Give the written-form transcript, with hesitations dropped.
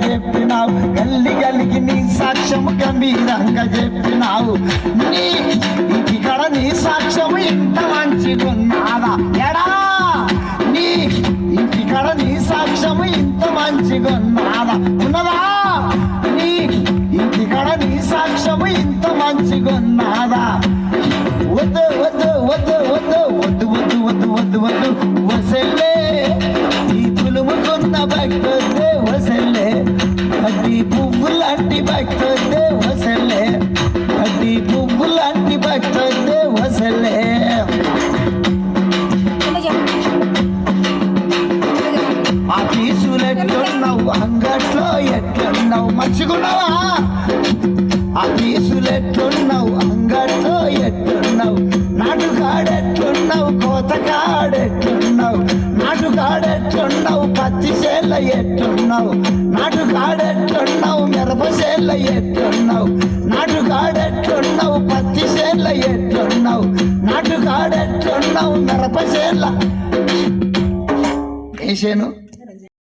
చెప్పినావు, గల్లి గల్లికి నీ సాక్ష్యం గంభీరంగా చెప్పినావు. నీ ఇక్కడ నీ సాక్ష్యం ఇంత మంచిగున్నాదా ఎడా, నీ ఇంటికాడ నీ సాక్ష్యం ఇంత మంచిగున్నాదా ఉన్నదా, నీ ఇంటికాడ నీ సాక్ష్యం ఇంత మంచిగున్నాదా. వద్దు వద్దు వద్దు వద్దు వద్దు వద్దు వద్దు వద్దు వద్దు వసల్లే ఈ తులుముకున్న భక్తొద్దే వసల్లే, అడ్డి పువ్వులాంటి భక్తొద్దే వసల్లే, అడ్డి పువ్వులాంటి భక్తొద్దే వసల్లే. ఆ పీసులు ఎట్లున్నావు, అంగట్లో ఎట్లున్నావు, మంచిగున్నావా, ఆ పీసులు ఎట్లున్నావు, అంగట్లో ఎట్లున్నావు, నాటుకాడెట్లున్నావు, కోతకాడెట్లున్నావు, నాటుకాడెట్లున్నావు, పత్తి చేళ్ళ ఎట్లున్నావు, నాటుకాడెట్లున్నావు, మిరప చేళ్ళ ఎట్లున్నావు, నాటుకాడెట్లున్నావు, పత్తి చేళ్ళ ఎట్లున్నావు, నాటుకాడెట్లున్నావు, మిరప చేళ్ళ వేసాను.